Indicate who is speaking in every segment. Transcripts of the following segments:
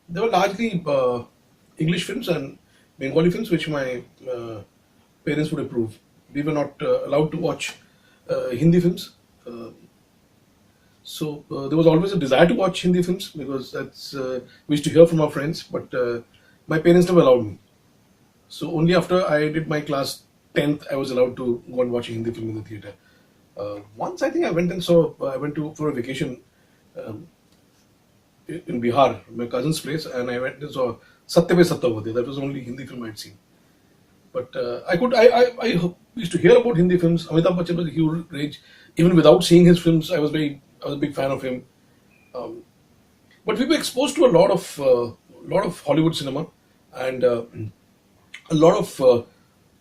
Speaker 1: They were largely English films and Bengali films, which my parents would approve. We were not allowed to watch Hindi films. Uh, so there was always a desire to watch Hindi films because that's we used to hear from our friends, but my parents never allowed me. So only after I did my class 10th, I was allowed to go and watch a Hindi film in the theater. Once I think I went and saw, I went to for a vacation um, in Bihar, my cousin's place, and I went and saw Satya Pe Satyavati. That was the only Hindi film I'd seen. But I used to hear about Hindi films. Amitabh Bachchan was a huge rage. Even without seeing his films, I was a big fan of him. Um, but we were exposed to a lot of Hollywood cinema, and a lot of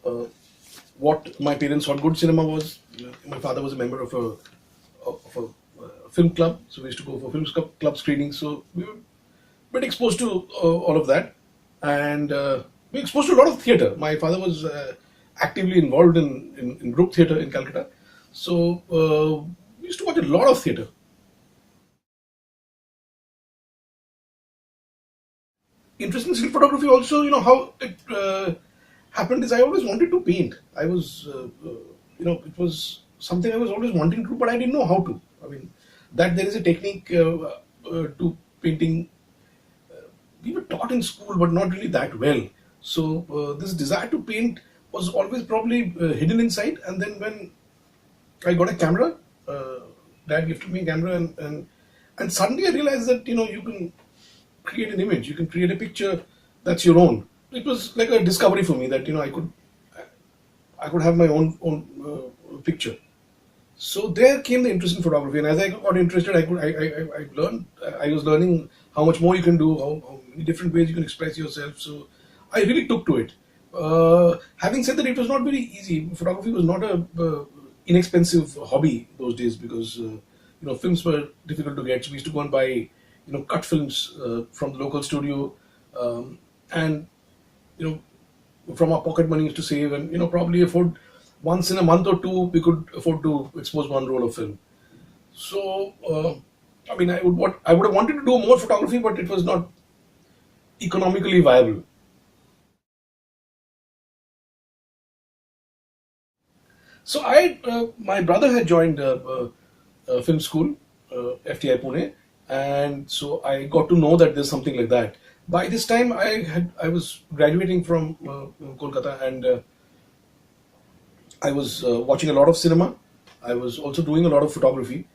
Speaker 1: uh, what my parents thought good cinema was. My father was a member of a film club, so we used to go for club screenings. So we were bit exposed to all of that, and we were exposed to a lot of theatre. My father was actively involved in group theatre in Calcutta, so we used to watch a lot of theatre. Interesting still photography also. How it happened is I always wanted to paint. I was it was something I was always wanting to do, but I didn't know how to. I mean, that there is a technique to painting we were taught in school, but not really that well. So this desire to paint was always probably hidden inside. And then when I got a camera, uh, dad gifted me a camera, and suddenly I realized that you can create an image, you can create a picture that's your own. It was like a discovery for me that I could have my own picture. So there came the interest in photography, and as I got interested, I learned. I was learning how much more you can do, how many different ways you can express yourself. So I really took to it. Having said that, it was not very easy. Photography was not a inexpensive hobby those days because films were difficult to get. So we used to go and buy cut films from the local studio, and you from our pocket money used to save, and probably afford once in a month or two we could afford to expose one roll of film. So I mean, I would have wanted to do more photography, but it was not economically viable. So my brother had joined film school, FTI Pune, and so I got to know that there's something like that. By this time, I was graduating from Kolkata, and I was watching a lot of cinema. I was also doing a lot of photography.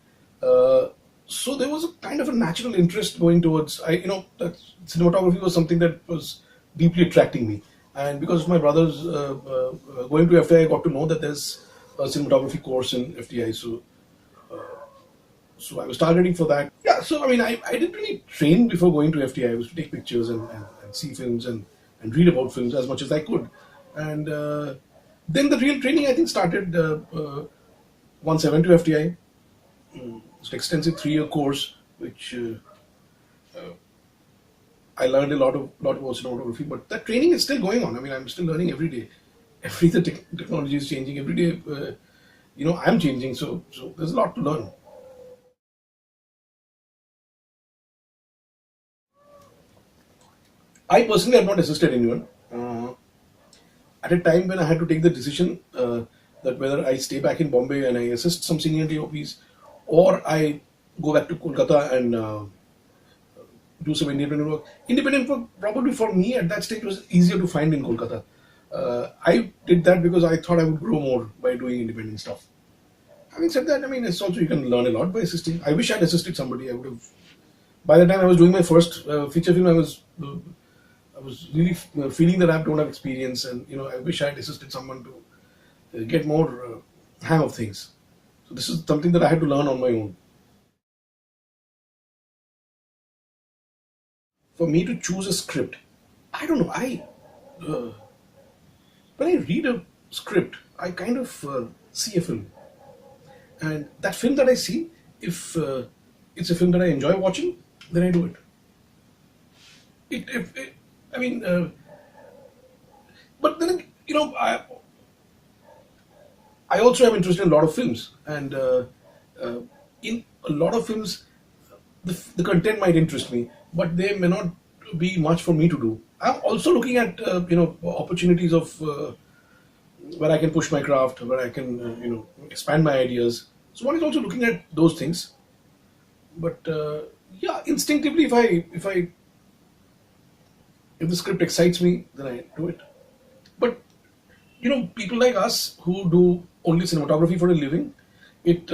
Speaker 1: Uh, so there was a kind of a natural interest going towards that cinematography was something that was deeply attracting me. And because of my brother's going to FTI, I got to know that there's a cinematography course in FTI. So I was targeting for that. Yeah. So I mean, I didn't really train before going to FTI. I was to take pictures and see films and read about films as much as I could. And then the real training I think started once I went to FTI. It's an extensive 3-year course, which I learned a lot about cinematography. But that training is still going on. I mean, I'm still learning every day. Every the technology is changing every day. I'm changing. So there's a lot to learn. I personally have not assisted anyone. At a time when I had to take the decision that whether I stay back in Bombay and I assist some senior DOPs, or I go back to Kolkata and do some independent work. Independent work probably for me at that stage was easier to find in Kolkata. I did that because I thought I would grow more by doing independent stuff. Having said that, I mean, it's also you can learn a lot by assisting. I wish I'd assisted somebody. I would have. By the time I was doing my first feature film, I was really feeling that I don't have experience, and I wish I had assisted someone to get more hang of things. So this is something that I had to learn on my own. For me to choose a script, I don't know. I uh, when I read a script, I kind of see a film, and that film that I see, if it's a film that I enjoy watching, then I do it. If I mean, but then I also am interested in a lot of films, and uh, in a lot of films, the content might interest me, but they may not be much for me to do. I'm also looking at opportunities of where I can push my craft, where I can expand my ideas. So one is also looking at those things. But yeah, instinctively, if the script excites me, then I do it. But people like us who do only cinematography for a living, it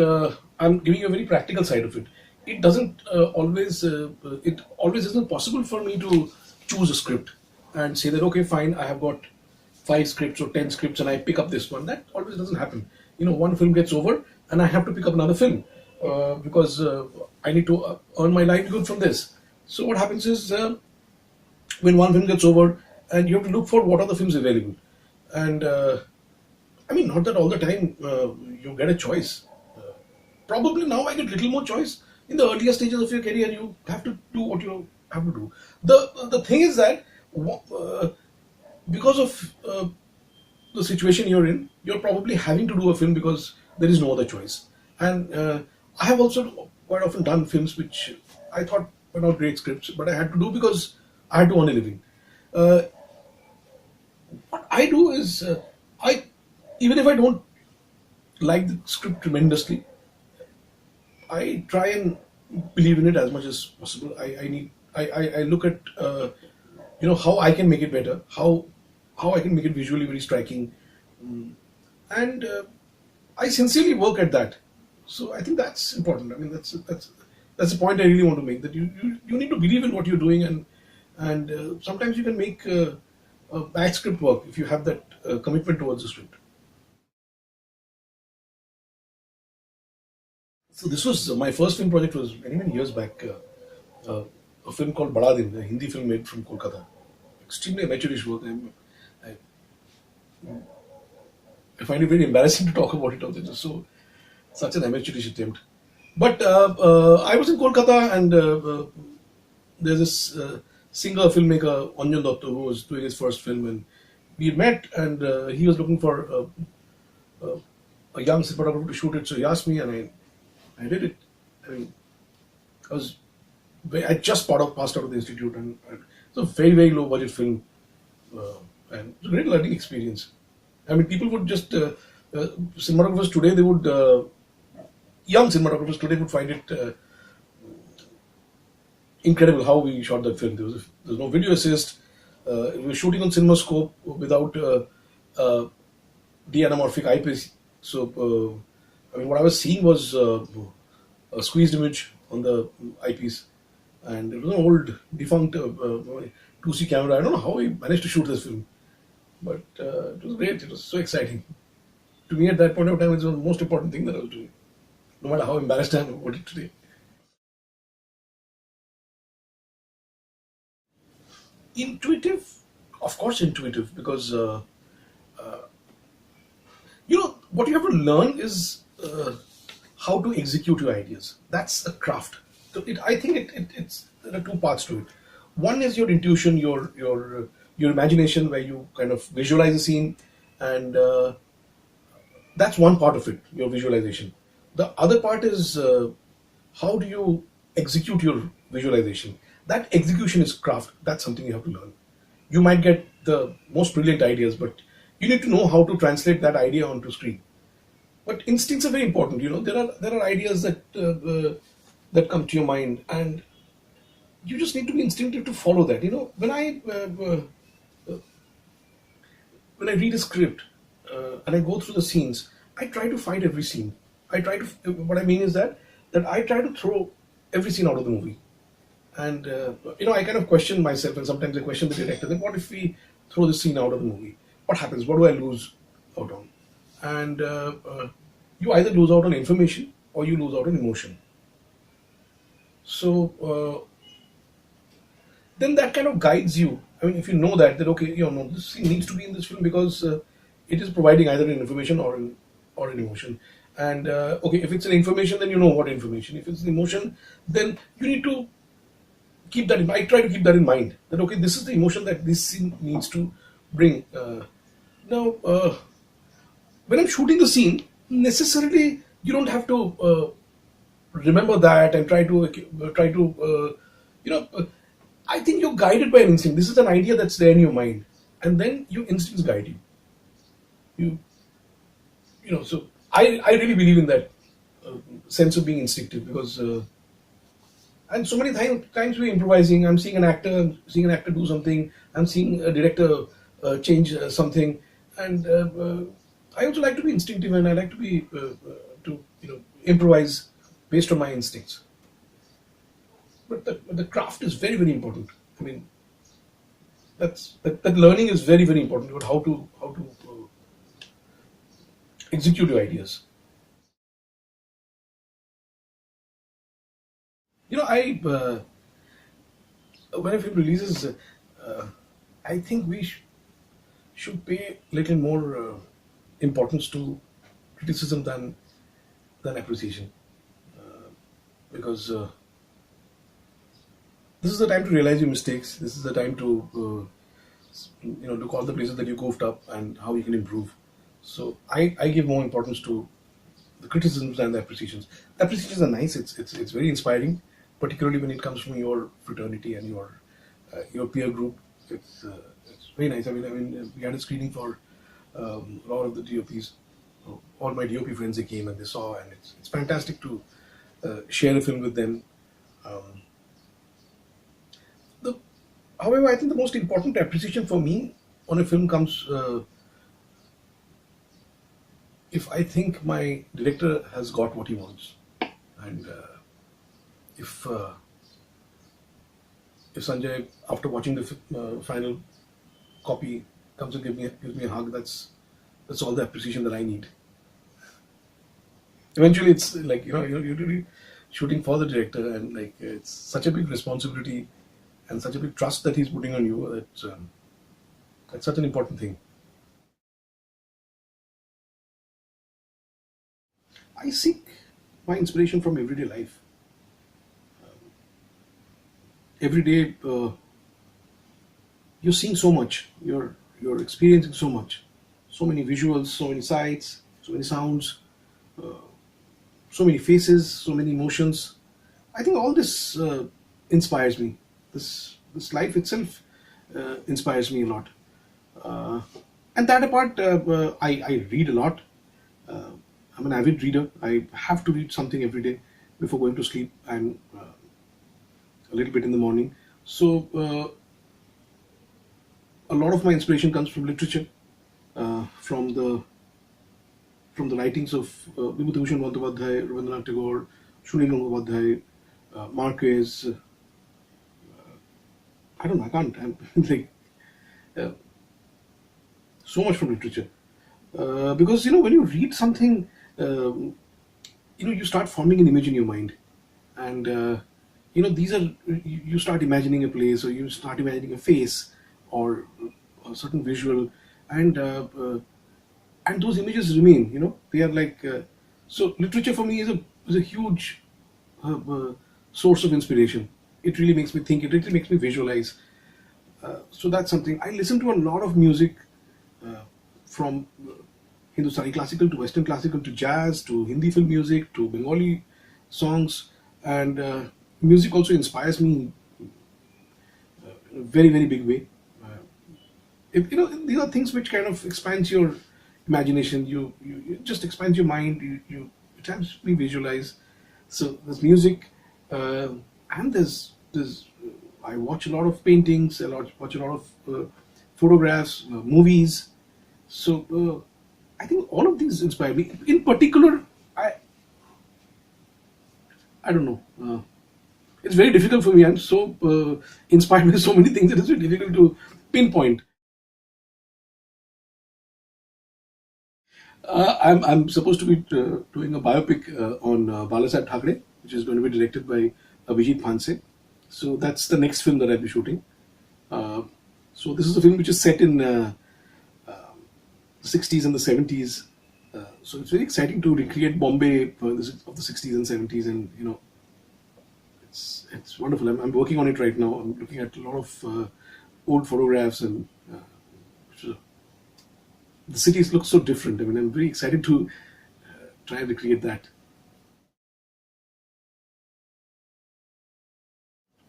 Speaker 1: I'm giving you a very practical side of it. It doesn't always it always isn't possible for me to choose a script and say that okay, fine, I have got 5 scripts or 10 scripts and I pick up this one. That always doesn't happen. One film gets over and I have to pick up another film because I need to earn my livelihood from this. So what happens is when one film gets over, and you have to look for what are the films available. And I mean, not that all the time you get a choice. Probably now I get little more choice. In the earlier stages of your career, you have to do what you have to do. The thing is that because of the situation you're in, you're probably having to do a film because there is no other choice. And I have also quite often done films which I thought were not great scripts, but I had to do because I had to earn a living. Uh, what I do is, I even if I don't like the script tremendously, I try and believe in it as much as possible. I look at how I can make it better, how I can make it visually very striking, and I sincerely work at that. So I think that's important. I mean, that's the point I really want to make. That you need to believe in what you're doing, and sometimes you can make a bad script work if you have that commitment towards the script. So this was my first film project was many years back. A film called Bada Din, a Hindi film made from Kolkata. Extremely amateurish work. I, I find it very embarrassing to talk about it. Also, just so such an amateurish attempt. But I was in Kolkata, and there's this singer filmmaker Anjan Dotto who was doing his first film, and we had met, and he was looking for a young cinematographer to shoot it. So he asked me, and I did it. I mean, I was I just passed out of the institute, and it's a very low budget film, and it's a great learning experience. I mean, people would just cinematographers today they would young cinematographers today would find it incredible how we shot that film. There was no video assist. We were shooting on CinemaScope without de-anamorphic eyepiece. So I mean, what I was seeing was a squeezed image on the eyepiece, and it was an old defunct 2C camera. I don't know how we managed to shoot this film, but it was great. It was so exciting. To me, at that point of time, it was the most important thing that I was doing, no matter how embarrassed I am about it today. Intuitive, of course, intuitive, because what you have to learn is how to execute your ideas. That's a craft. So I think it's there are two parts to it. One is your intuition, your imagination, where you kind of visualize a scene, and that's one part of it, your visualization. The other part is how do you execute your visualization. That execution is craft. That's something you have to learn. You might get the most brilliant ideas, but you need to know how to translate that idea onto screen. But instincts are very important. There are ideas that come to your mind, and you just need to be instinctive to follow that. When I read a script and I go through the scenes, I try to find every scene. I try to. What I mean is that I try to throw every scene out of the movie, and I kind of question myself, and sometimes I question the director. That what if we throw this scene out of the movie? What happens? What do I lose out on? And you either lose out on information or you lose out on emotion. So then that kind of guides you. I mean, if you know that okay, no, this scene needs to be in this film because it is providing either an information or an emotion. And okay, if it's an information, then you know what information. If it's an emotion, then you need to keep that in mind. I try to keep that in mind. That okay, this is the emotion that this scene needs to bring. Now, when I'm shooting the scene, necessarily you don't have to remember that and try to I think you're guided by an instinct. This is an idea that's there in your mind, and then your instincts guide you. You So I really believe in that uh, sense of being instinctive, because and so many times we're improvising. I'm seeing an actor do something. I'm seeing a director change something, and I also like to be instinctive, and I like to be to improvise based on my instincts. But the craft is very, very important. I mean, that learning is very, very important about how to execute your ideas. I when a film releases, I think we should pay little more importance to criticism than appreciation, because this is the time to realize your mistakes. This is the time to look all the places that you goofed up and how you can improve. So I give more importance to the criticisms and the appreciations. Appreciations are nice. It's very inspiring, particularly when it comes from your fraternity and your peer group. It's very nice. I mean, we had a screening for a lot of the DOPs. All my DOP friends, they came and they saw, and it's fantastic to share a film with them. Um, the However, I think the most important appreciation for me on a film comes if I think my director has got what he wants, and if if Sanjay, after watching the final copy, comes and gives me a hug, that's all the appreciation that I need. Eventually, it's like you're really shooting for the director, and like it's such a big responsibility and such a big trust that he's putting on you. That's such an important thing. I seek my inspiration from everyday life. Every day, you're seeing so much. You're experiencing so much. So many visuals, so many sights, so many sounds, so many faces, so many emotions. I think all this inspires me. This life itself inspires me a lot. Uh, and that apart, I read a lot. Uh, I'm an avid reader. I have to read something every day before going to sleep, and a little bit in the morning. So a lot of my inspiration comes from literature, from the writings of Bibhutibhushan Bandyopadhyay, Rabindranath Tagore, Shunin Gangotpadhyay, Marquez. I don't know. I can't. I'm like uh, so much from literature, because when you read something, um, you start forming an image in your mind, and these are you start imagining a place, or you start imagining a face, or a certain visual, and and those images remain. They are like so. Literature for me is a huge uh, source of inspiration. It really makes me think. It really makes me visualize. So that's something. I listen to a lot of music, from Hindustani classical to Western classical to jazz to Hindi film music to Bengali songs, and music also inspires me in a very, very big way. Uh, these are things which kind of expands your imagination. It just expands your mind. It helps me visualize. So there's music, uh, and there's I watch a lot of paintings. Watch a lot of photographs, movies. So I think all of these inspire me. In particular, I I don't know. It's very difficult for me. I'm so inspired by so many things. It is very difficult to pinpoint. I'm supposed to be doing a biopic on Balasaheb Thackeray, which is going to be directed by Abhijit Phanse. So that's the next film that I'll be shooting. Uh, so this is a film which is set in the 60s and the 70s. So it's very exciting to recreate Bombay of the 60s and 70s, and it's wonderful. I'm working on it right now. I'm looking at a lot of old photographs, and uh, the cities look so different. I mean, I'm very excited to try and recreate that.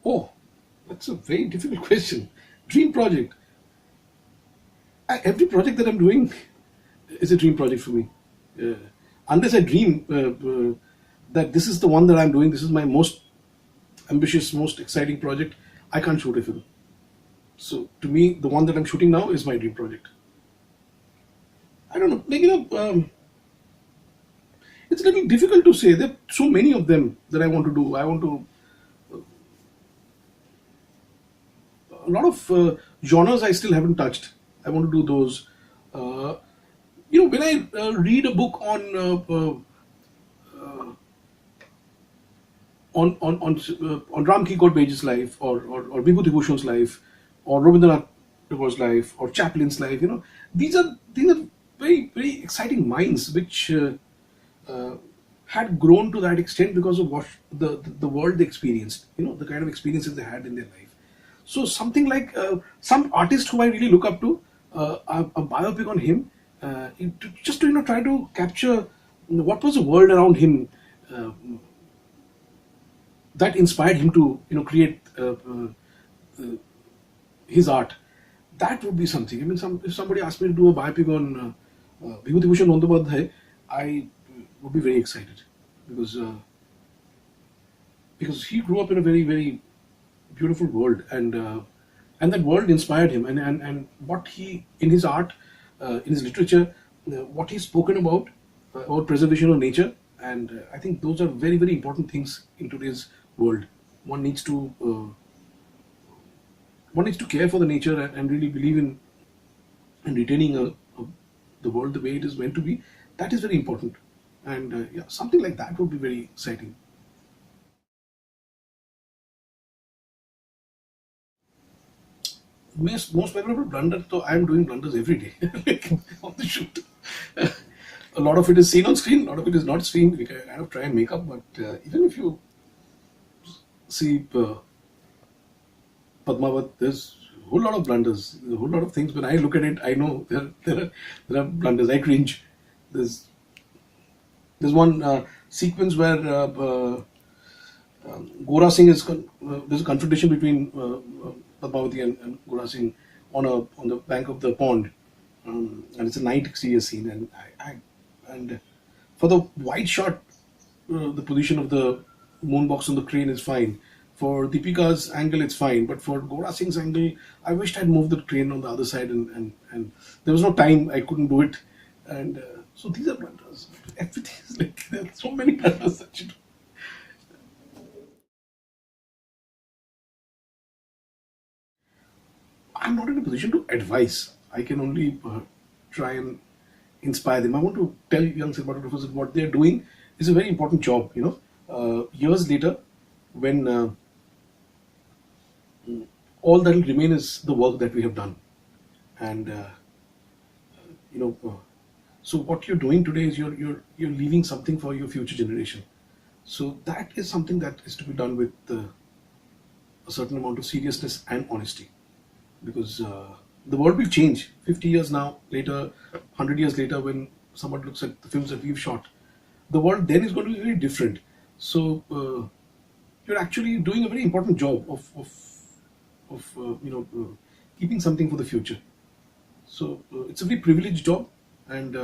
Speaker 1: Oh, That's a very difficult question. Dream project. Every project that I'm doing is a dream project for me. Uh, unless I dream that this is the one that I'm doing, this is my most ambitious, most exciting project, I can't shoot a film. So to me, the one that I'm shooting now is my dream project. I don't know, like it's a little difficult to say. There are so many of them that I want to do. I want to a lot of genres I still haven't touched. I want to do those. Uh, when I read a book on Ram Ki Bej's life, or Vibhuti Bhushan's life, or Rabindranath Tagore's life, or Chaplin's life, these are very very exciting minds which uh, had grown to that extent because of what the world they experienced, the kind of experiences they had in their life. So something like some artist who I really look up to, a biopic on him, just to try to capture what was the world around him, uh, that inspired him to create his art. That would be something. I mean, if somebody asked me to do a biopic on Vibhuti Bhushan Bandyopadhyay, I would be very excited because he grew up in a very very beautiful world, and that world inspired him, and what he in his art, in his literature, what he's spoken about preservation of nature, and I think those are very very important things in today's world. One needs to care for the nature, and really believe in retaining the world the way it is meant to be. That is very important, and yeah, something like that would be very exciting. Most memorable blunder, so I am doing blunders every day like, on the shoot. A lot of it is seen on screen, a lot of it is not seen. We kind of try and make up, but even if you see Padmavat, there's a whole lot of blunders, a whole lot of things. When I look at it, I know there are blunders. I cringe. There's one sequence where Gora Singh there's a confrontation between Padmavati and Gora Singh on the bank of the pond, and it's a night exterior scene, and for the wide shot, the position of the moon box on the crane is fine. For Deepika's angle, it's fine, but for Gora Singh's angle, I wished I'd moved the crane on the other side, and there was no time. I couldn't do it, and so these are blunders. Everything is like there are so many blunders that you do. I'm not in a position to advise. I can only try and inspire them. I want to tell young cinematographers that what they're doing is a very important job. Years later, when all that will remain is the work that we have done, and you know, so what you're doing today is you're leaving something for your future generation. So that is something that is to be done with a certain amount of seriousness and honesty, because the world will change 50 years now later, 100 years later, when someone looks at the films that we've shot. The world then is going to be very different. So you're actually doing a very important job of keeping something for the future. So it's a very privileged job, and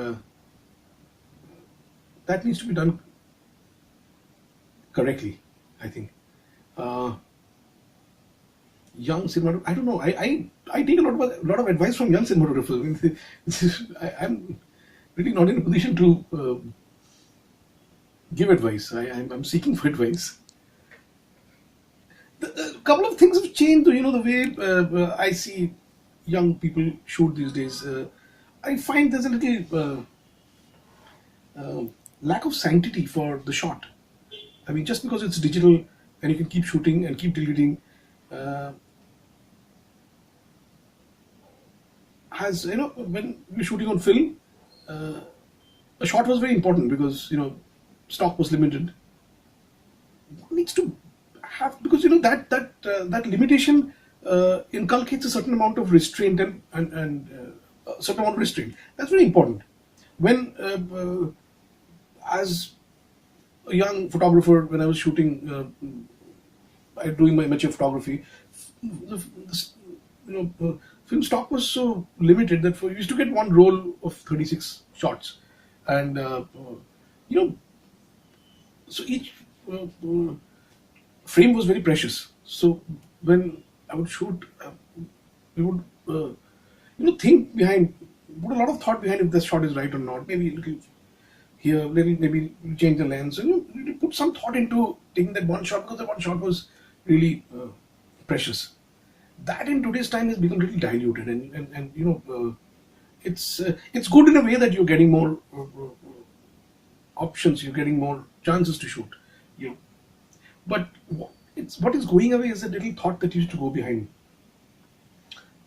Speaker 1: that needs to be done correctly, I think. Uh, Young cinematographers, I don't know. I take a lot of advice from young cinematographers. I mean, I'm really not in a position to give advice. I'm seeking for advice. A couple of things have changed. The way I see young people shoot these days. I find there's a little lack of sanctity for the shot. I mean, just because it's digital and you can keep shooting and keep deleting, uh, has when we're shooting on film, uh, a shot was very important because stock was limited. One needs to have, because that limitation inculcates a certain amount of restraint and a certain amount of restraint. That's very important. When as a young photographer, when I was shooting, doing my amateur photography, the you film stock was so limited that you used to get one roll of 36 shots, and you know, so each frame was very precious. So when I would shoot, we would think behind, put a lot of thought behind if this shot is right or not. Maybe a little here, maybe change the lens. And you put some thought into taking that one shot, because that one shot was really precious. That in today's time has become a little diluted, and it's good in a way that you're getting more options, you're getting more chances to shoot. You know, but what is going away is a little thought that used to go behind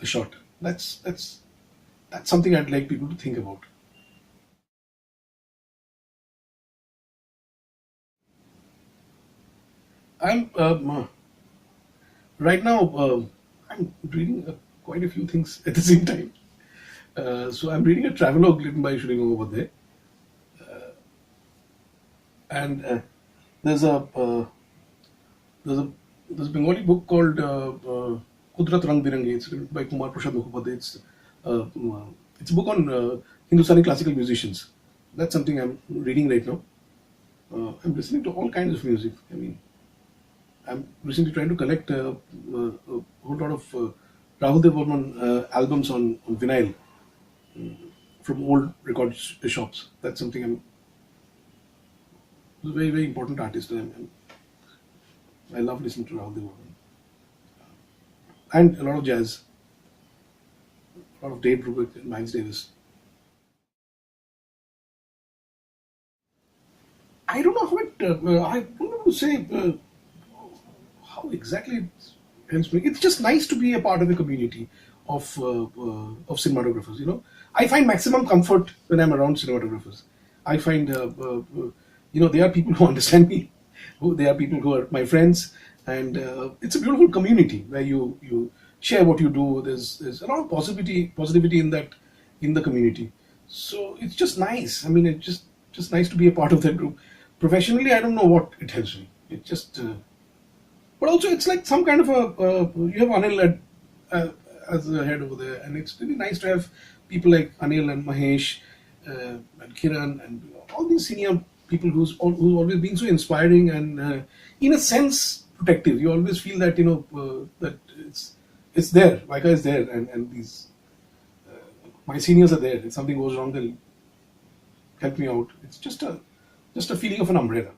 Speaker 1: the shot. That's something I'd like people to think about. I'm right now. I'm reading quite a few things at the same time. So I'm reading a travelogue written by Shringo over there, and there's a there's a there's a Bengali book called Kudrat Rang Birangi. It's written by Kumar Prasad Mukhopadhyay. It's a book on Hindustani classical musicians. That's something I'm reading right now. I'm listening to all kinds of music. I mean, I'm recently trying to collect a whole lot of Rahul Dev Burman albums on vinyl from old record shops. That's something he's a very, very important artist, and I love listening to Rahul Dev Burman. And a lot of jazz, a lot of Dave Brubeck and Miles Davis. I don't know how I don't know to say how exactly it helps me. It's just nice to be a part of a community of cinematographers. I find maximum comfort when I'm around cinematographers. I find they are people who understand me. They are people who are my friends, and it's a beautiful community where you share what you do. There's a lot of positivity in the community. So it's just nice. I mean, it's just nice to be a part of that group. Professionally, I don't know what it helps me. It just but also it's like some kind of a you have Anil as the head over there, and it's really nice to have people like Anil and Mahesh and Kiran and all these senior people who's always been so inspiring and in a sense protective. You always feel that that it's there, Vaika is there, and these my seniors are there. If something goes wrong, they'll help me out. It's just a feeling of an umbrella.